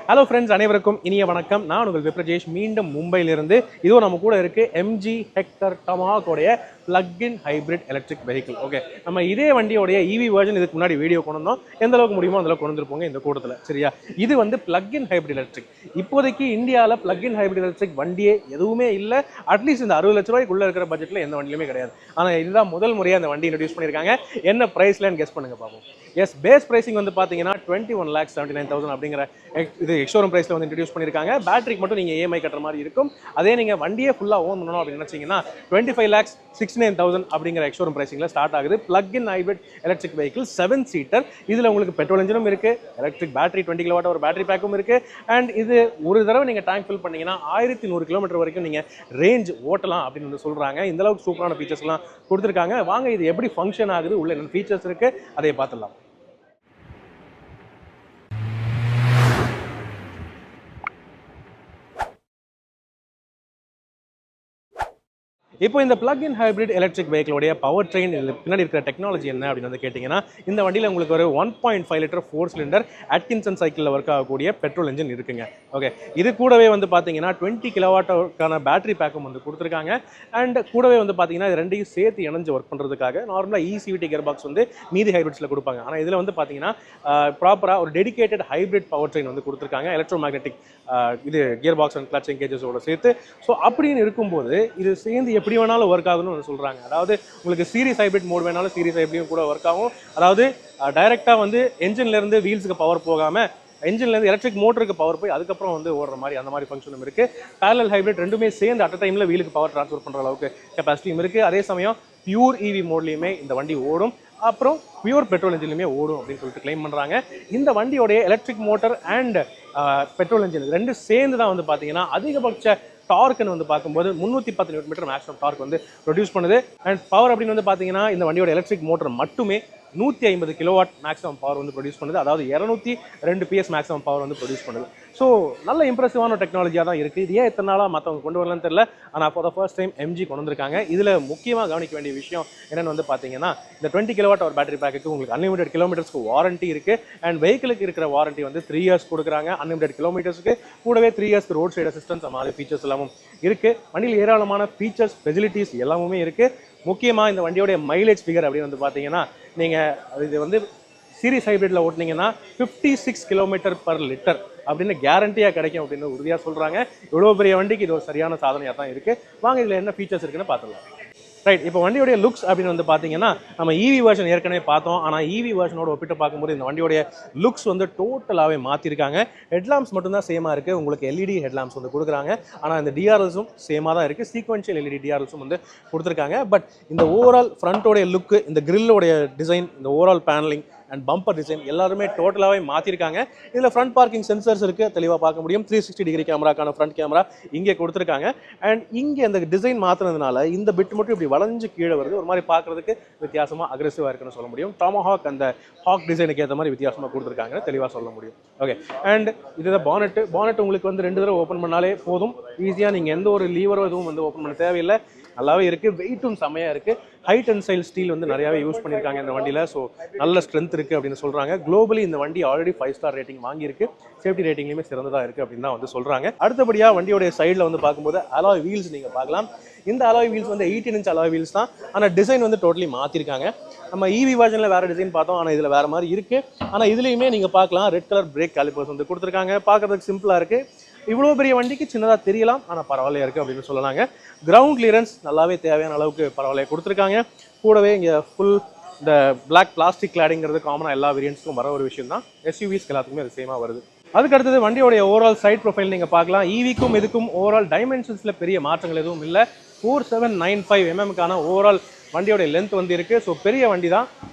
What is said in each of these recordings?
Hello friends, அனைவருக்கும் இனிய வணக்கம். நான் உங்கள் விப்ரஜேஷ் மீண்டும் மும்பையிலிருந்து. இதுவும் நம்ம கூட இருக்கு MG Hector Tomahawk உடைய plug-in hybrid electric vehicle. Okay, நம்ம இதே வண்டியோடைய EV வெர்ஷன் இதுக்கு முன்னாடி வீடியோ கொண்டு வந்தோம். எந்த அளவுக்கு முடியுமோ அந்த அளவுக்கு கொண்டு வந்துருப்போங்க இந்த கூட்டத்தில். சரியா, இது வந்து பிளக்-இன் ஹைபிரிட் எலக்ட்ரிக். இப்போதைக்கு இந்தியாவில் பிளக்-இன் ஹைபிரிட் எலக்ட்ரிக் வண்டியே எதுவுமே இல்லை. அட்லீஸ்ட் இந்த 60 லட்ச ரூபாய்க்குள்ள இருக்கிற பட்ஜெட்டில் எந்த வண்டியுமே கிடையாது. ஆனால் இதுதான் முதல் முறையாக அந்த வண்டி இன்ட்ரடியூஸ் பண்ணியிருக்காங்க. என்ன ப்ரைஸ்லன்னு கெஸ் பண்ணுங்க பார்ப்போம். எஸ், பேஸ் பிரைசிங் வந்து பார்த்தீங்கன்னா 21,79,000 அப்படிங்கிற இது எக்ஸ்ஷோரூம் பிரைஸ்ல வந்து இன்ட்ரடியூஸ் பண்ணியிருக்காங்க. பேட்டரிக்கு மட்டும் நீங்கள் EMI கட்டுற மாதிரி இருக்கும். அதே நீங்கள் வண்டியை ஃபுல்லாக ஓன் பண்ணணும் அப்படின்னு நினைச்சீங்கன்னா 25,69,000 அப்படிங்கிற எக்ஸ்ஷோரூம் பிரைசிங்ல ஸ்டார்ட் ஆகுது. Plug-in hybrid electric vehicle 7 seater. இதில் உங்களுக்கு பெட்ரோல் இன்ஜினும் இருக்கு, எலக்ட்ரிக் பேட்டரி 20 கிலோவாட் ஒரு பேட்டரி பேக்கும் இருக்கு. அண்ட் இது ஒரு தடவை நீங்கள் டேங்க் ஃபில் பண்ணீங்கன்னா 1100 கிலோமீட்டர் வரைக்கும் நீங்கள் ரேஞ்ச் ஓட்டலாம் அப்படின்னு வந்து சொல்றாங்க. இந்த அளவுக்கு சூப்பரான ஃபீச்சர்ஸ்லாம் கொடுத்துருக்காங்க. வாங்க இது எப்படி ஃபங்க்ஷன் ஆகுது, உள்ள என்ன ஃபீச்சர்ஸ் இருக்கு அதை பார்த்துடலாம். இப்போ இந்த பிளக்-இன் ஹைபிரிட் எலக்ட்ரிக் வெஹிக்கிளோடைய பவர் ட்ரெயின் பின்னாடி இருக்கிற டெக்னாலஜி என்ன அப்படின்னு வந்து கேட்டிங்கன்னா, இந்த வண்டியில் உங்களுக்கு ஒரு 1.5 லிட்டர் 4 சிலிண்டர் அட்கின்சன் சைக்கிளில் ஒர்க் ஆகக்கூடிய பெட்ரோல் இன்ஜின் இருக்குங்க. ஓகே, இது கூடவே வந்து பார்த்தீங்கன்னா 20 கிலோவாட்டுக்கான பேட்டரி பேக்கும் வந்து கொடுத்துருக்காங்க. அண்ட் கூடவே வந்து பார்த்தீங்கன்னா இது ரெண்டையும் சேர்த்து இணைஞ்சு ஒர்க் பண்ணுறதுக்காக நார்மலாக ECVT கியர் பாக்ஸ் வந்து மீதி ஹைபிரிட்ஸில் கொடுப்பாங்க. ஆனால் இதில் வந்து பார்த்தீங்கன்னா ப்ராப்பராக ஒரு டெடிகேட்டட் ஹைபிரிட் பவர் ட்ரெயின் வந்து கொடுத்துருக்காங்க. எலக்ட்ரோ மேக்னெட்டிக் இது கியர் பாக்ஸ் அண்ட் கிளட்ச் என்கேஜஸோட சேர்த்து. ஸோ அப்படின்னு இருக்கும்போது இது சேர்ந்து எப்படி வேணாலும் ஒர்க் ஆகும்னு சொல்றாங்க. அதாவது உங்களுக்கு சீரிஸ் ஹைபிரிட் மோட் வேணாலும் சீரிஸ் ஹைபிரிட்டும் கூட ஒர்க் ஆகும். அதாவது டைரக்டா வந்து என்ஜின்ல இருந்து வீல்ஸுக்கு பவர் போகாம என்ஜின்ல இருந்து எலக்ட்ரிக் மோட்டருக்கு பவர் போய் அதுக்கப்புறம் வந்து ஓடுற மாதிரி அந்த மாதிரி ஃபங்க்ஷனும் இருக்கு. பேரலல் ஹைபிரிட் ரெண்டுமே சேர்ந்து அட் டைம்ல வீலுக்கு பவர் டிரான்ஸ்ஃபர் பண்ற அளவுக்கு கெப்பாசிட்டியும் இருக்கு. அதே சமயம் பியூர் EV மோட்லயுமே இந்த வண்டி ஓடும், அப்புறம் பியூர் பெட்ரோல் இன்ஜின்லையுமே ஓடும் அப்படின்னு சொல்லிட்டு கிளைம் பண்றாங்க. இந்த வண்டியோடைய electric motor and petrol engine ரெண்டும் சேர்ந்து தான் வந்து பார்த்தீங்கன்னா அதிகபட்ச டார்க்னு வந்து பார்க்கும்போது 310 நியூட்டன் மேக்ஸிமம் டார்க் வந்து ப்ரொடியூஸ் பண்ணுது. அண்ட் பவர் அப்படின்னு வந்து பார்த்தீங்கன்னா இந்த வண்டியோட எலக்ட்ரிக் மோட்டர் மட்டுமே 150 கிலோவாட் மேக்ஸிமம் பவர் வந்து ப்ரொடியூஸ் பண்ணுது. அதாவது 202 PS மேக்ஸிமம் பவர் வந்து ப்ரொடியூஸ் பண்ணுது. ஸோ நல்ல இம்ப்ரெசிவான டெக்னாலஜியாக தான் இருக்குது. இது ஏன் இத்தனை நாளாக மற்றவங்க கொண்டு வரலன்னு தெரியல. ஆனால் for the first time MG கொண்டு வந்திருக்காங்க. இதில் முக்கியமாக கவனிக்க வேண்டிய விஷயம் என்னென்னு வந்து பார்த்தீங்கன்னா, இந்த 20 கிலோவாட் ஒரு பேட்டரி பேக்கு உங்களுக்கு அன்லிமிடெட் கிலோமீட்டர்ஸ்க்கு வாரண்டி இருக்குது. அண்ட் வெஹிக்கிளுக்கு இருக்கிற வாரண்டி வந்து 3 இயர்ஸ் கொடுக்குறாங்க. அன்லிமிடெட் கிலோமீட்டர்ஸ்க்கு கூடவே 3 இயர்ஸ்க்கு ரோட் சைடு அசிஸ்டன்ஸ் அந்த மாதிரி ஃபீச்சர்ஸ் எல்லாமும் இருக்குது. வண்டியில் ஏராளமான ஃபீச்சர்ஸ் ஃபெசிலிட்டிஸ் எல்லாமே இருக்குது. முக்கியமாக இந்த வண்டியோடைய மைலேஜ் ஃபிகர் அப்படின்னு வந்து பார்த்தீங்கன்னா, நீங்கள் இது வந்து சீரிஸ் ஹைபிரிட்ல ஓட்டினீங்கன்னா 56 கிலோமீட்டர் பர் லிட்டர் அப்படின்னு கேரண்டியாக கிடைக்கும் அப்படின்னு உறுதியாக சொல்கிறாங்க. இவ்வளோ பெரிய வண்டிக்கு இது ஒரு சரியான சாதனையாக தான் இருக்குது. வாங்க இதில் என்ன ஃபீச்சர்ஸ் இருக்குன்னு பார்த்துக்கலாம். ரைட், இப்போ வண்டியோடைய லுக்ஸ் அப்படின்னு வந்து பார்த்தீங்கன்னா, நம்ம EV வெர்ஷன் ஏற்கனவே பார்த்தோம். ஆனால் EV வெர்ஷனோட ஒப்பிட்டு பார்க்கும்போது இந்த வண்டியோடைய லுக்ஸ் வந்து டோட்டலாகவே மாற்றிருக்காங்க. ஹெட்லாம்ப்ஸ் மட்டும்தான் சேமாக இருக்குது. உங்களுக்கு LED ஹெட்லாம்ப்ஸ் வந்து கொடுக்குறாங்க. ஆனால் இந்த DRLஸும் சேமாக தான் இருக்குது. சீக்வென்ஷியல் LED DRLஸும் வந்து கொடுத்துருக்காங்க. பட் இந்த ஓவரால் ஃப்ரண்ட்டோடைய லுக்கு, இந்த கிரில்லோடைய டிசைன், இந்த overall panelling and bumper design எல்லாருமே டோட்டலாகவே மாற்றிருக்காங்க. இதில் ஃப்ரண்ட் பார்க்கிங் சென்சர்ஸ் இருக்குது, தெளிவாக பார்க்க முடியும். 360 டிகிரி கேமராக்கான ஃப்ரண்ட் கேமரா இங்கே கொடுத்துருக்காங்க. அண்ட் இங்கே அந்த டிசைன் மாற்றினதுனால இந்த பிட் மட்டும் இப்படி வளைஞ்சு கீழே வருது. ஒரு மாதிரி பார்க்குறதுக்கு வித்தியாசமாக அக்ரெசிவாக இருக்குன்னு சொல்ல முடியும். டாமஹாக் அந்த ஹாக் டிசைனுக்கு ஏற்ற மாதிரி வித்தியாசமாக கொடுத்துருக்காங்கன்னு தெளிவாக சொல்ல முடியும். ஓகே, அண்ட் இதுதான் பானட் உங்களுக்கு வந்து 2 தடவை ஓப்பன் பண்ணாலே போதும். ஈஸியாக நீங்கள் எந்த ஒரு லீவரோ எதுவும் வந்து ஓப்பன் பண்ண தேவையில்லை. நல்லாவே இருக்குது. வெயிட்டும் செம்மையாக இருக்குது. ஹைட் அண்ட் ஸ்டைல் ஸ்டீல் வந்து நிறையாவே யூஸ் பண்ணியிருக்காங்க இந்த வண்டியில். ஸோ நல்ல ஸ்ட்ரென்த் இருக்குது அப்படின்னு சொல்கிறாங்க. குளோபலி இந்த வண்டி ஆல்ரெடி 5 ஸ்டார் ரேட்டிங் வாங்கியிருக்கு. சேஃப்டி ரேட்டிங்லையுமே சிறந்ததாக இருக்குது அப்படின்னு தான் வந்து சொல்கிறாங்க. அடுத்தபடியாக வண்டியோடைய சைடில் வந்து பார்க்கும்போது அலாய் வீல்ஸ் நீங்கள் பார்க்கலாம். இந்த அலாய் வீல்ஸ் வந்து 18 இன்ச் அலாய் வீல்ஸ் தான். ஆனால் டிசைன் வந்து டோட்டலி மாற்றிருக்காங்க. நம்ம EV வெர்ஷனில் வேறு டிசைன் பார்த்தோம், ஆனால் இதில் வேறு மாதிரி இருக்குது. ஆனால் இதுலேயுமே நீங்கள் பார்க்கலாம் ரெட் கலர் பிரேக் காலிப்பர்ஸ் வந்து கொடுத்துருக்காங்க. பார்க்குறதுக்கு சிம்பிளாக இருக்குது. இவ்வளோ பெரிய வண்டிக்கு சின்னதாக தெரியலாம், ஆனால் பரவாயில்லையா இருக்குது அப்படின்னு சொல்லலாங்க. கிரவுண்ட் கிளியரன்ஸ் நல்லாவே தேவையான அளவுக்கு பரவாயில்லையா கொடுத்துருக்காங்க. கூடவே இங்கே ஃபுல் இந்த பிளாக் பிளாஸ்டிக் கிளாடிங்கிறது காமனாக எல்லா வேரியன்ட்ஸ்க்கும் வர ஒரு விஷயம் தான். SUVஸ்க்கு எல்லாத்துக்குமே அது சேமாக வருது. அதுக்கு அடுத்தது வண்டியோடைய ஓவரால் சைட் ப்ரொஃபைல் நீங்கள் பார்க்கலாம். EVக்கும் இதுக்கும் ஓவரால் டைமென்ஷன்ஸில் பெரிய மாற்றங்கள் எதுவும் இல்லை. 4795 mm ஓவரால் வண்டியோடைய லென்த் வந்து இருக்குது. ஸோ பெரிய வண்டி தான்,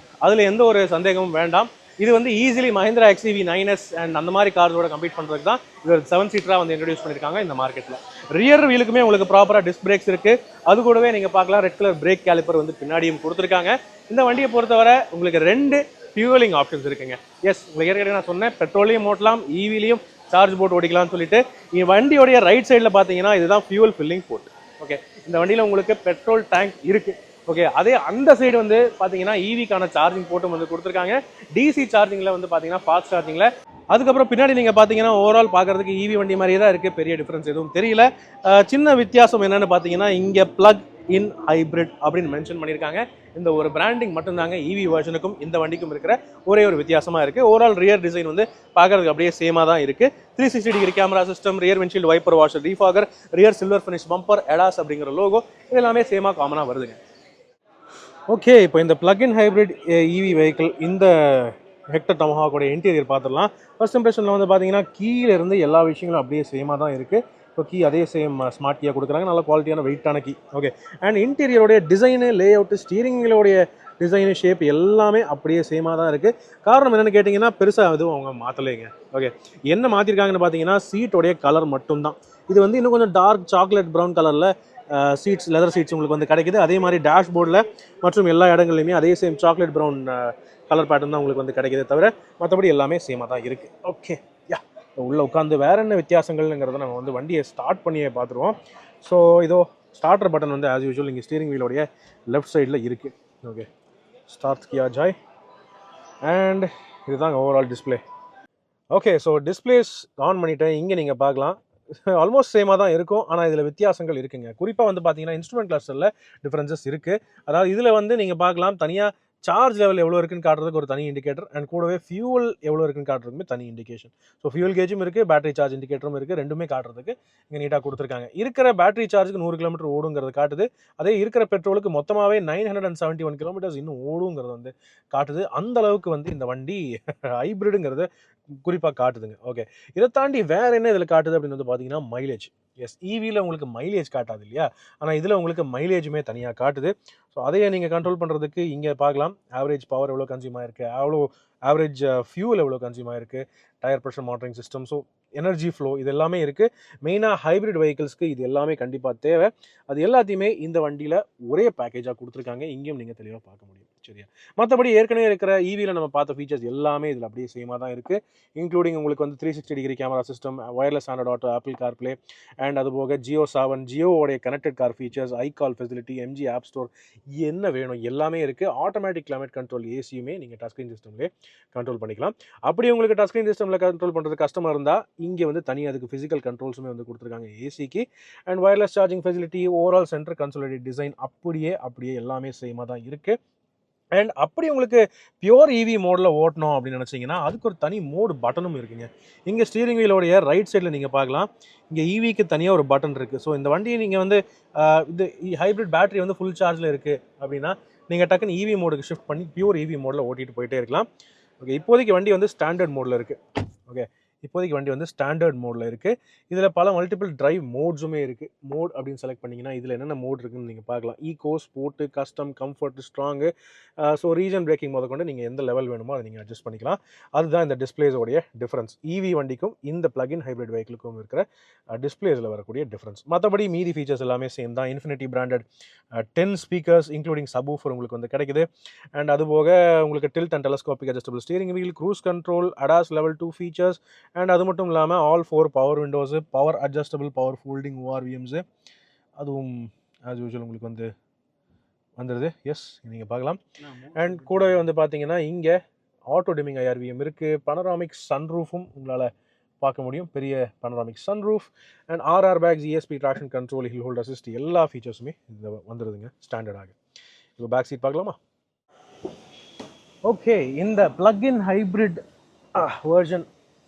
அதில் எந்த ஒரு சந்தேகமும் வேண்டாம். இது வந்து easily Mahindra XUV 9S and அந்த மாதிரி கார்ஸோட கம்பீட் பண்ணுறதுக்கு தான் இது ஒரு 7 சீட்டராக வந்து இன்ட்ரடியூஸ் பண்ணியிருக்காங்க இந்த மார்க்கெட்டில். ரியர் வீலுக்குமே உங்களுக்கு ப்ராப்பராக டிஸ்க் பிரேக்ஸ் இருக்குது. அது கூடவே நீங்கள் பார்க்கலாம் ரெட் கலர் பிரேக் கேலிப்பர் வந்து பின்னாடியும் கொடுத்துருக்காங்க. இந்த வண்டியை பொறுத்தவரை உங்களுக்கு 2 ஃபியூவலிங் ஆப்ஷன்ஸ் இருக்குங்க. எஸ், உங்களுக்கு ஏற்கனவே நான் சொன்னேன், பெட்ரோலையும் ஓட்டலாம், EVலையும் சார்ஜ் போட்டு ஓடிக்கலாம்னு சொல்லிட்டு. வண்டியோடைய ரைட் சைடில் பார்த்தீங்கன்னா இதுதான் ஃபியூவல் ஃபில்லிங் போர்ட். ஓகே, இந்த வண்டியில் உங்களுக்கு பெட்ரோல் டேங்க் இருக்குது. ஓகே, அதே அந்த சைடு வந்து பார்த்தீங்கன்னா EVக்கான சார்ஜிங் போர்ட்டும் வந்து கொடுத்துருக்காங்க. DC சார்ஜிங்கில் வந்து பார்த்தீங்கன்னா ஃபாஸ்ட் சார்ஜிங்கில் அதுக்கப்புறம் பின்னாடி நீங்கள் பார்த்தீங்கன்னா ஓவரால் பார்க்குறதுக்கு ஈவி வண்டி மாதிரியே தான் இருக்குது, பெரிய டிஃப்ரென்ஸ் எதுவும் தெரியல. சின்ன வித்தியாசம் என்னென்னு பார்த்தீங்கன்னா இங்கே ப்ளக் இன் ஹைப்ரிட் அப்படின்னு மென்ஷன் பண்ணியிருக்காங்க. இந்த ஒரு பிராண்டிங் மட்டும்தாங்க ஈவி வெர்ஷனுக்கும் இந்த வண்டிக்கும் இருக்கிற ஒரே ஒரு வித்தியாசமாக இருக்குது. ஓவரால் ரியர் டிசைன் வந்து பார்க்குறதுக்கு அப்படியே சேமாக தான் இருக்குது. 360 degree camera system, rear windshield wiper washer, ரீஃபாகர், rear silver finish bumper, ADAS அப்படிங்கிற லோகோ இது எல்லாமே சேமாக காமனாக வருதுங்க. ஓகே, இப்போ இந்த பிளக்-இன் ஹைப்ரிட் ஈவி வெஹிக்கிள் இந்த ஹெக்டர் டமஹாக்கோட இன்டீரியர் பார்த்துடலாம். ஃபர்ஸ்ட் இம்ப்ரெஷனில் வந்து பார்த்தீங்கன்னா கீழே இருந்து எல்லா விஷயங்களும் அப்படியே சேமாக தான் இருக்குது. இப்போ கீ அதே சேம் ஸ்மார்ட் கீயாக கொடுக்குறாங்க, நல்ல குவாலிட்டியான வெயிட்டான கீ. ஓகே, அண்ட் இன்டீரியரோடைய டிசைனு, லே அவுட்டு, ஸ்டீரிங்களோடைய டிசைனு, ஷேப் எல்லாமே அப்படியே சேமாக தான் இருக்குது. காரணம் என்னென்னு கேட்டிங்கன்னா பெருசாக எதுவும் அவங்க மாற்றலைங்க. ஓகே, என்ன மாற்றிருக்காங்கன்னு பார்த்தீங்கன்னா சீட்டோடைய கலர் மட்டும்தான். இது வந்து இன்னும் கொஞ்சம் டார்க் சாக்லேட் ப்ரௌன் கலரில் சீட்ஸ், லெதர் சீட்ஸ் உங்களுக்கு வந்து கிடைக்குது. அதே மாதிரி டேஷ்போர்டில் மற்றும் எல்லா இடங்கள்லையுமே அதே same chocolate brown colour pattern தான் உங்களுக்கு வந்து கிடைக்குது, தவிர மற்றபடி எல்லாமே சேமாக தான் இருக்குது. ஓகே, யா உள்ளே உட்காந்து வேறு என்ன வித்தியாசங்கள்ங்கிறத நம்ம வந்து வண்டியை ஸ்டார்ட் பண்ணியே பார்த்துருவோம். ஸோ இதோ ஸ்டார்டர் பட்டன் வந்து ஆஸ் யூஷுவல் இங்கே ஸ்டீரிங் வீலோடைய லெஃப்ட் சைடில் இருக்குது. Okay, start Kia joy. And இதுதாங்க overall display. Okay, so displays on பண்ணிவிட்டேன். இங்கே நீங்கள் பார்க்கலாம் ஆல்மோஸ்ட் சேமாக தான் இருக்கும், ஆனால் இதில் வித்தியாசங்கள் இருக்குங்க. குறிப்பாக வந்து பார்த்தீங்கன்னா இன்ஸ்ட்ருமெண்ட் கிளஸ்டரில் டிஃப்ரென்சஸ் இருக்குது. அதாவது இதில் வந்து நீங்கள் பார்க்கலாம் தனியாக சார்ஜ் லெவல் எவ்வளோ இருக்குன்னு காட்டுறதுக்கு ஒரு தனி இண்டிகேட்டர், அண்ட் கூடவே ஃபியூல் எவ்வளோ இருக்குன்னு காட்டுறதுக்குமே தனி இண்டிகேஷன். ஸோ ஃபியூல் கேஜும் இருக்குது, பேட்டரி சார்ஜ் இண்டிகேட்டரும் இருக்குது. ரெண்டுமே காட்டுறதுக்கு இங்கே நீட்டாக கொடுத்துருக்காங்க. இருக்கிற பேட்டரி சார்ஜுக்கு 100 கிலோமீட்டர் ஓடுங்கிறது காட்டுது. அதே இருக்கிற பெட்ரோலுக்கு மொத்தமாகவே 971 கிலோமீட்டர்ஸ் இன்னும் ஓடுங்கிறது வந்து காட்டுது. அந்த அளவுக்கு வந்து இந்த வண்டி ஹைப்ரிடுங்கிறது குறிப்பாக காட்டுதுங்க. ஓகே, இதை தாண்டி வேறு என்ன இதில் காட்டுது அப்படின்னு வந்து பார்த்தீங்கன்னா மைலேஜ். எஸ், ஈவியில் உங்களுக்கு மைலேஜ் காட்டாது இல்லையா, ஆனால் இதில் உங்களுக்கு மைலேஜுமே தனியாக காட்டுது. ஸோ அதையே நீங்கள் கண்ட்ரோல் பண்ணுறதுக்கு இங்கே பார்க்கலாம். ஆவரேஜ் பவர் எவ்வளோ கன்சியூம் ஆயிருக்கு, அவ்வளோ ஆவரேஜ் ஃபியூல் எவ்வளோ கன்சியூம் ஆயிருக்கு, tyre pressure monitoring system, so energy flow இது எல்லாமே இருக்குது. மெயினாக ஹைப்ரிட் வெஹிக்கிள்ஸ்க்கு இது எல்லாமே கண்டிப்பாக தேவை. அது எல்லாத்தையுமே இந்த வண்டியில் ஒரே பேக்கேஜாக கொடுத்துருக்காங்க. இங்கேயும் நீங்கள் தெளிவாக பார்க்க முடியும். சரியா, மற்றபடி ஏற்கனவே இருக்கிற ஈவியில் நம்ம பார்த்த ஃபீச்சர்ஸ் எல்லாமே இதில் அப்படியே சேமாக தான் இருக்குது. இன்க்ளூடிங் உங்களுக்கு வந்து 360 degree camera system, wireless Android auto, Apple CarPlay, and அது போக ஜியோ சாவன், ஜியோவோடைய connected car features, iCall facility, MG app store, என்ன வேணும் எல்லாமே இருக்குது. ஆட்டோமேட்டிக் கிளைமேட் கண்ட்ரோல் ஏசியுமே நீங்கள் டச் ஸ்க்ரீன் சிஸ்டம்லேயே கண்ட்ரோல் பண்ணிக்கலாம். அப்படி உங்களுக்கு டச் ஸ்க்ரீன் சிஸ்டமில் கண்ட்ரோல் பண்ணுறது கஷ்டமாக இருந்தால் இங்கே வந்து தனியாக அதுக்கு ஃபிசிக்கல் கண்ட்ரோல்ஸுமே வந்து கொடுத்துருக்காங்க ஏசிக்கு. And wireless charging facility, overall centre consolidate design அப்படியே எல்லாமே சேமாக தான் இருக்குது. அண்ட் அப்படி உங்களுக்கு பியோர் ஈவி மோடில் ஓட்டணும் அப்படின்னு நினச்சிங்கன்னா அதுக்கு ஒரு தனி மோடு பட்டனும் இருக்குங்க. இங்கே ஸ்டீரிங் வீலோடைய ரைட் சைடில் நீங்கள் பார்க்கலாம், இங்கே ஈவிக்கு தனியாக ஒரு பட்டன் இருக்குது. ஸோ இந்த வண்டியை நீங்கள் வந்து இது ஹைப்ரிட் பேட்டரி வந்து ஃபுல் சார்ஜில் இருக்குது அப்படின்னா நீங்கள் டக்குன்னு ஈவி மோடுக்கு ஷிஃப்ட் பண்ணி பியூர் ஈவி மோடில் ஓட்டிகிட்டு போயிட்டே இருக்கலாம். ஓகே, இப்போதைக்கு வண்டி வந்து ஸ்டாண்டர்ட் மோடில் இருக்குது. ஓகே, இப்போதைக்கு வண்டி வந்து ஸ்டாண்டர்ட் மோடில் இருக்குது. இதில் பல மல்டிபிள் டிரைவ் மோட்ஸுமே இருக்குது. மோட் அப்படின்னு செலக்ட் பண்ணிங்கன்னா இதில் என்னென்ன மோட் இருக்குன்னு நீங்கள் பார்க்கலாம். Eco, sport, custom, comfort, strong, so regen braking முத கொண்டு நீங்கள் எந்த லெவல் வேணுமோ அதை நீங்கள் அட்ஜஸ்ட் பண்ணிக்கலாம். அதுதான் இந்த டிஸ்பிளேஸோடைய டிஃப்ரென்ஸ். ஈவி வண்டிக்கும் இந்த பிளக்-இன் ஹைப்ரிட் வெஹிக்கிளுக்கும் இருக்கிற டிஸ்பிளேஸில் வரக்கூடிய டிஃப்ரென்ஸ். மற்றபடி மீதி ஃபீச்சர்ஸ் எல்லாமே சேம் தான். Infinity branded 10 speakers including subwoofer உங்களுக்கு வந்து கிடைக்குது. அண்ட் அதுபோக உங்களுக்கு tilt and telescopic adjustable steering wheel, cruise control, ADAS level 2 features, and அது மட்டும் இல்லாமல் all 4 power windows, power adjustable, power folding ORVMs, அதுவும் ஆஸ் யூஷுவல் உங்களுக்கு வந்து வந்துடுது. எஸ், நீங்கள் பார்க்கலாம். அண்ட் கூடவே வந்து பார்த்தீங்கன்னா இங்கே ஆட்டோ டிமிங் ஐஆர்விஎம் இருக்குது. பனராமிக் சன்ரூஃபும் உங்களால் பார்க்க முடியும், பெரிய panoramic sunroof. And air bags, ESP traction control, hill hold assist எல்லா ஃபீச்சர்ஸுமே இதில் வந்துடுதுங்க ஸ்டாண்டர்டாக. இப்போ பேக் சீட் பார்க்கலாமா? ஓகே, இந்த plug in hybrid version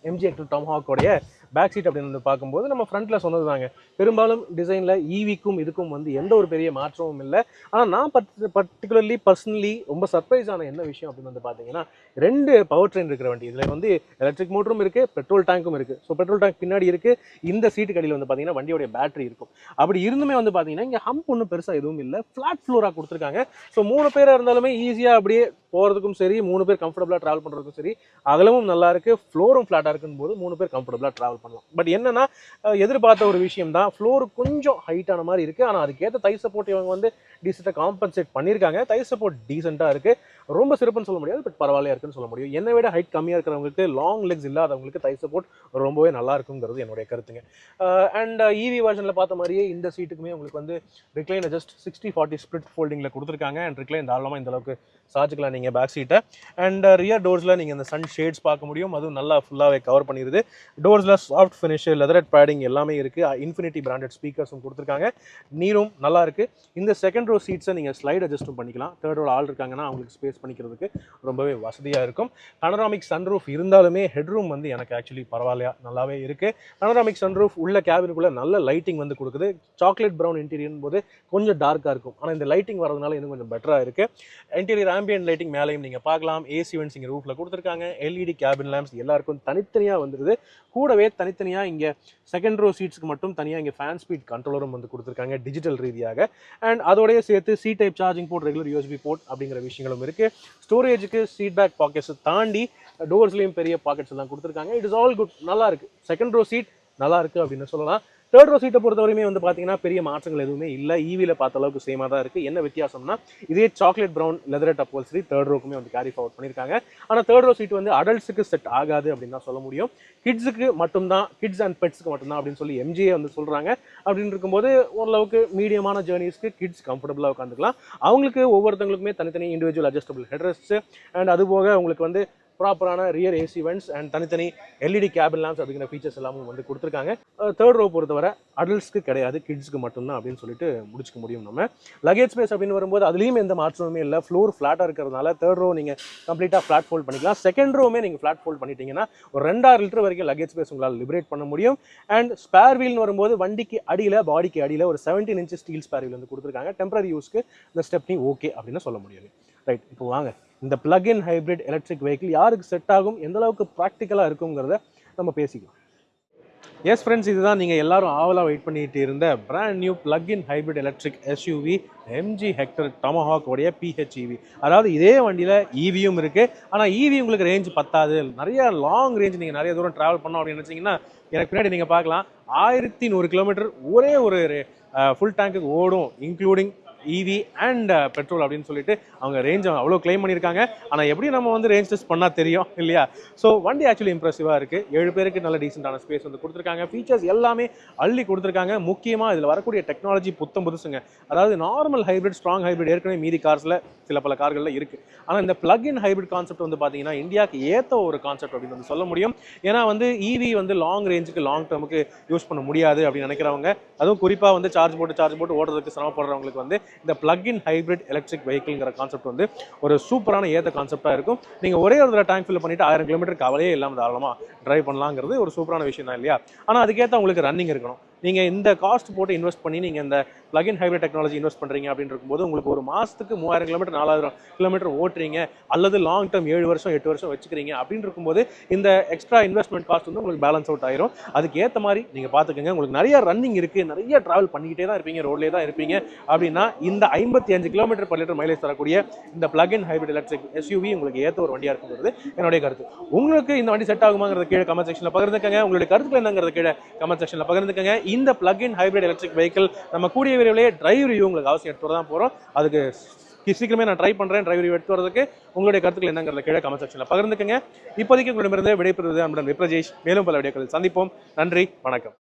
MG Hector டமஹாக்கோடைய பேக் சீட் அப்படின்னு வந்து பார்க்கும்போது நம்ம ஃப்ரண்ட்டில் சொன்னது தாங்க, பெரும்பாலும் டிசைனில் ஈவிக்கும் இதுக்கும் வந்து எந்த ஒரு பெரிய மாற்றமும் இல்லை. ஆனால் நான் பர்டிகுலர்லி பர்சனலி ரொம்ப சர்ப்ரைஸ் ஆன என்ன விஷயம் அப்படின்னு வந்து பார்த்தீங்கன்னா 2 பவர் ட்ரெயின் இருக்கிற வண்டி. இதில் வந்து எலக்ட்ரிக் மோட்டரும் இருக்குது, பெட்ரோல் டேங்க்கும் இருக்குது. ஸோ பெட்ரோல் டேங்க் பின்னாடி இருக்குது. இந்த சீட்டு கடியில் வந்து பார்த்தீங்கன்னா வண்டியோடைய பேட்டரி இருக்கும். அப்படி இருந்துமே வந்து பார்த்தீங்கன்னா இங்கே ஹம்ப் ஒன்றும் பெருசாக எதுவும் இல்லை, ஃப்ளாட் ஃப்ளோராக கொடுத்துருக்காங்க. ஸோ 3 பேராக இருந்தாலுமே ஈஸியாக அப்படியே போகிறதுக்கும் சரி, 3 பேர் கம்ஃபர்டபுளாக ட்ராவல் பண்ணுறதுக்கும் சரி, அகலமும் நல்லா இருக்குது, ஃப்ளோரும் ஃப்ளாட்டாக இருக்குன்னு போது 3 பேர் கம்ஃபர்டபுளாக ட்ராவல் பண்ணலாம். பட் என்னன்னா எதிர்பார்த்த ஒரு விஷயம் தான், ஃப்ளோர் கொஞ்சம் ஹைட்டான மாதிரி இருக்குது. ஆனால் அதுக்கேற்ற தை சப்போர்ட் இவங்க வந்து டீசெண்டாக காம்பன்சேட் பண்ணியிருக்காங்க. தை சப்போர்ட் டீசெண்டாக இருக்குது, ரொம்ப சிறப்புன்னு சொல்ல முடியாது, பட் பரவாயில்லையா இருக்குன்னு சொல்ல முடியும். என்னை விட ஹைட் கம்மியாக இருக்கிறவங்களுக்கு, லாங் லெக்ஸ் இல்லாதவங்களுக்கு தை சப்போர்ட் ரொம்பவே நல்லா இருக்குங்கிறது என்னுடைய கருத்துங்க. அண்ட் ஈவி வெர்ஷனில் பார்த்த மாதிரியே இந்த சீட்டுக்குமே உங்களுக்கு வந்து ரிக்ளைன் ஜஸ்ட் 60-40 ஸ்பிளிட் ஃபோல்டிங்கில் கொடுத்துருக்காங்க. அண்ட் ரிக்ளைன் தாராளமாக இந்த அளவுக்கு சார்ஜுக்கலாம் நீங்கள் பேக் சீட்டை. அண்ட் ரியர் டோர்ஸில் நீங்கள் இந்த சன் ஷேட்ஸ் பார்க்க முடியும், அதுவும் நல்லா ஃபுல்லாகவே ஃபுல்லாக கவர் பண்ணிடுது. டோர்ஸில் சாஃப்ட் ஃபினிஷ், லெதரட் பேடிங் எல்லாமே இருக்குது. இன்ஃபினிட்டி பிராண்டட் ஸ்பீக்கர்ஸும் கொடுத்துருக்காங்க. நீரும் நல்லா இருக்குது. இந்த செகண்ட் ரோ சீட்ஸை நீங்கள் ஸ்லைட் அட்ஜஸ்ட்டும் பண்ணிக்கலாம். தேர்ட் ரோவில் ஆள் இருக்காங்கன்னா அவங்களுக்கு ஸ்பேஸ் பண்ணிக்கிறதுக்கு ரொம்பவே வசதியாக இருக்கும். பனோராமிக் சன்ரூஃப் இருந்தாலுமே ஹெட்ரூம் வந்து எனக்கு ஆக்சுவலி பரவாயில்லையா நல்லாவே இருக்குது. பனோராமிக் சன்ரூஃப் உள்ள கேபினுக்குள்ளே நல்ல லைட்டிங் வந்து கொடுக்குது. சாக்லேட் ப்ரௌன் இன்டீரியர் போது கொஞ்சம் டார்க்காக இருக்கும், ஆனால் இந்த லைட்டிங் வரதுனால இன்னும் கொஞ்சம் பெட்டராக இருக்குது. இன்டீரியர் ஆம்பியன்ட் லைட்டிங் மேலேயும் நீங்கள் பார்க்கலாம். ஏசி வென்ட்ஸ் இங்கே ரூஃபில் கொடுத்துருக்காங்க. எல்இடி கேபின் லேம்ப்ஸ் எல்லாருக்கும் தனித்தனியாக வந்துடுது. கூடவே தனித்தனியாக இங்கே செகண்ட் ரோ சீட்ஸ்க்கு மட்டும் தனியாக இங்கே ஃபேன் ஸ்பீட் கண்ட்ரோலரும் வந்து கொடுத்துருக்காங்க டிஜிட்டல் ரீதியாக. அண்ட் அதோடய சேர்த்து C type charging port, regular USB board அப்படிங்கிற விஷயங்களும் இருக்குது. ஸ்டோரேஜுக்கு சீட் பேக் பாக்கெட்ஸ் தாண்டி டோர்ஸ்லேயும் பெரிய பாக்கெட்ஸ் எல்லாம் கொடுத்துருக்காங்க. இட் இஸ் ஆல் குட், நல்லா இருக்குது. செகண்ட் ரோ சீட் நல்லா இருக்குது அப்படின்னு சொல்லலாம். தேர்ட் ரோ சீட்டை பொறுத்தவரையுமே வந்து பார்த்தீங்கன்னா பெரிய மாற்றங்கள் எதுவுமே இல்லை. ஈவியில் பார்த்த அளவுக்கு சேமாக தான் இருக்குது. என்ன வித்தியாசம்னா இதே சாக்லேட் ப்ரௌன் லெதரட் அப்போல்சரி தேர்ட் ரோக்குமே வந்து கேரி ஃபார்வர்ட் பண்ணியிருக்காங்க. ஆனால் தேர்ட் ரோ சீட் வந்து அடல்ட்ஸுக்கு செட் ஆகாது அப்படின்னு தான் சொல்ல முடியும். கிட்ஸுக்கு மட்டும்தான், கிட்ஸ் அண்ட் பெட்ஸுக்கு மட்டும்தான் அப்படின்னு சொல்லி எம்ஜிஏ வந்து சொல்கிறாங்க. அப்படின்னு இருக்கும்போது ஓரளவுக்கு மீடியமான ஜேர்னிஸ்க்கு கிட்ஸ் கம்ஃபர்டபுளாக உட்காந்துக்கலாம். அவங்களுக்கு ஒவ்வொருத்தவங்களுக்குமே தனித்தனி இண்டிவிஜுவல் அட்ஜஸ்டபிள் ஹெட்ரெஸ்ட்ஸு அண்ட் அது போக உங்களுக்கு வந்து ப்ராப்பரான ரியர் ஏசி வென்ட்ஸ் அண்ட் தனித்தனி எல்இடி கேபின் லேம்ப்ஸ் அப்படிங்கிற ஃபீச்சர்ஸ் எல்லாமும் வந்து கொடுத்துருக்காங்க. தேர்ட் ரோ பொறுத்தவரை அடல்ட்ஸ்க்கு கிடையாது, கிட்ஸ்க்கு மட்டும்தான் அப்படின்னு சொல்லிட்டு முடிச்சுக்க முடியும். நம்ம லகேஜ் ஸ்பேஸ் அப்படின்னு வரும்போது அதுலேயும் எந்த மாற்றமுமே இல்லை. ஃப்ளோர் ஃப்ளாட்டாக இருக்கிறதுனால தேர்ட் ரோ நீங்கள் கம்ப்ளீட்டாக ஃப்ளாட் ஃபோல்ட் பண்ணிக்கலாம். செகண்ட் ரோவுமே நீங்கள் ஃப்ளாட் ஃபோல்ட் பண்ணிட்டீங்கன்னா ஒரு 2.5 லிட்டர் வரைக்கும் லகேஜ் ஸ்பேஸ் உங்களால் லிபரேட் பண்ண முடியும். அண்ட் ஸ்பேர் வீல்னு வரும்போது வண்டிக்கு அடியில், பாடிக்கு அடியில் ஒரு 17 இன்ச் ஸ்டீல் ஸ்பேர் வீல் வந்து கொடுத்துருக்காங்க. டெம்பரரி யூஸ்க்கு இந்த ஸ்டெப்னி ஓகே அப்படின்னு சொல்ல முடியாது. ரைட், இப்போ வாங்க இந்த பிளக்-இன் ஹைப்ரிட் எலக்ட்ரிக் வெஹிக்கிள் யாருக்கு செட் ஆகும், எந்த அளவுக்கு ப்ராக்டிக்கலாக இருக்குங்கிறத நம்ம பேசிக்கலாம். எஸ் ஃப்ரெண்ட்ஸ், இதுதான் நீங்கள் எல்லாரும் ஆவலாக வெயிட் பண்ணிட்டு இருந்த brand new plug-in hybrid electric SUV MG hectare Tomahawk உடைய PHEV. அதாவது இதே வண்டியில் ஈவியும் இருக்குது. ஆனால் ஈவி உங்களுக்கு ரேஞ்ச் பத்தாது, நிறைய லாங் ரேஞ்ச் நீங்கள் நிறைய தூரம் ட்ராவல் பண்ணோம் அப்படின்னு நினச்சிங்கன்னா எனக்கு பின்னாடி நீங்கள் பார்க்கலாம் 1100 கிலோமீட்டர் ஒரே ஒரு ஃபுல் டேங்க்குக்கு ஓடும், இன்க்ளூடிங் இவி அண்ட் பெட்ரோல் அப்படின்னு சொல்லிட்டு அவங்க ரேஞ்ச் அவ்வளோ கிளைம் பண்ணியிருக்காங்க. ஆனால் எப்படி நம்ம வந்து ரேஞ்ச் டெஸ்ட் பண்ணால் தெரியும் இல்லையா? ஸோ வண்டி ஆக்சுவலி இம்ப்ரெசிவாக இருக்குது. 7 பேருக்கு நல்ல டீசென்டான ஸ்பேஸ் வந்து கொடுத்துருக்காங்க. ஃபீச்சர்ஸ் எல்லாமே அள்ளி கொடுத்துருக்காங்க. முக்கியமாக இதில் வரக்கூடிய டெக்னாலஜி புதுசுங்க. அதாவது நார்மல் ஹைப்ரிட், ஸ்ட்ராங் ஹைப்ரிட் ஏற்கனவே மீதி கார்ஸில் சில பல கார்களில் இருக்குது. ஆனால் இந்த பிளக்-இன் ஹைப்ரிட் கான்செப்ட் வந்து பார்த்தீங்கன்னா இந்தியாவுக்கு ஏற்ற ஒரு கான்செப்ட் அப்படின்னு வந்து சொல்ல முடியும். ஏன்னா வந்து இவி வந்து லாங் ரேஞ்சுக்கு, லாங் டேர்முக்கு யூஸ் பண்ண முடியாது அப்படின்னு நினைக்கிறவங்க, அதுவும் குறிப்பாக வந்து சார்ஜ் போட்டு ஓடுறதுக்கு சிரமப்படுறவங்களுக்கு வந்து இந்த பிளக்-இன் ஹைப்ரிட் எலக்ட்ரிக் வெஹிக்கிள்ங்கிற கான்செப்ட் வந்து ஒரு சூப்பரான ஏற்ற கான்செப்டாக இருக்கும். நீங்கள் ஒரே ஒரு டேங்க் ஃபில் பண்ணிட்டு 1000 கிலோமீட்டர் கவலையே இல்லாமல் தாராளமாக டிரைவ் பண்ணலாங்கிறது ஒரு சூப்பரான விஷயம் தான் இல்லையா? ஆனால் அதுக்கேற்ற உங்களுக்கு ரன்னிங் இருக்கணும். நீங்கள் இந்த காஸ்ட் போட்டு இன்வெஸ்ட் பண்ணி நீங்கள் இந்த பிளக்-இன் ஹைப்ரிட் டெக்னாலஜி இன்வெஸ்ட் பண்ணுறீங்க அப்படின்னு இருக்கும்போது உங்களுக்கு ஒரு மாதத்துக்கு 3000 கிலோமீட்டர் 4000 கிலோமீட்டர் ஓட்டுறீங்க, அல்லது லாங் டேர்ம் 7 வருஷம் 8 வருஷம் வச்சுக்கிறீங்க அப்படின்னு இருக்கும்போது இந்த எக்ஸ்ட்ரா இன்வெஸ்ட்மெண்ட் காஸ்ட் வந்து உங்களுக்கு பேலன்ஸ் அவுட் ஆயிரும். அதுக்கு ஏற்ற மாதிரி நீங்கள் பார்த்துக்கோங்க. உங்களுக்கு நிறைய ரன்னிங் இருக்குது, நிறைய ட்ராவல் பண்ணிக்கிட்டே தான் இருப்பீங்க, ரோட்லேயே தான் இருப்பீங்க அப்படின்னா இந்த 55 கிலோமீட்டர் per லிட்டர் மைலேஜ் தரக்கூடிய இந்த பிளக்-இன் ஹைப்ரிட் எலக்ட்ரிக் எஸ்யூவி உங்களுக்கு ஏற்ற ஒரு வண்டியாக இருக்குங்கிறது என்னுடைய கருத்து. உங்களுக்கு இந்த வண்டி செட் ஆகுமாங்கிறத கீழே கமெண்ட் செக்ஷனில் பகிர்ந்துக்கங்க. உங்களுடைய கருத்துக்கள் என்னங்கிறத கீழே கமெண்ட் செக்ஷனில் பகிர்ந்துக்கங்க. இந்த பிளக்-இன் ஹைப்ரிட் எலக்ட்ரிக் வெஹிக்கிள் நம்ம கூடிய விரைவிலேயே டிரைவ் ரிவ்யூ உங்களுக்கு அவசியம் எடுத்து தான் போகிறோம். அதுக்கு சீக்கிரமே நான் ட்ரை பண்ணுறேன் டிரைவ் ரிவ்யூ எடுத்து வரதுக்கு. உங்களுடைய கருத்துக்கள் என்னங்கிறத கீழே கமெண்ட் செக்ஷனில் பகிர்ந்துக்கங்க. இப்போதைக்கு உங்களிடமிருந்து விடைபெறுவது அன்புடன் விப்ரஜேஷ். மேலும் பல வீடியோக்களில் சந்திப்போம். நன்றி, வணக்கம்.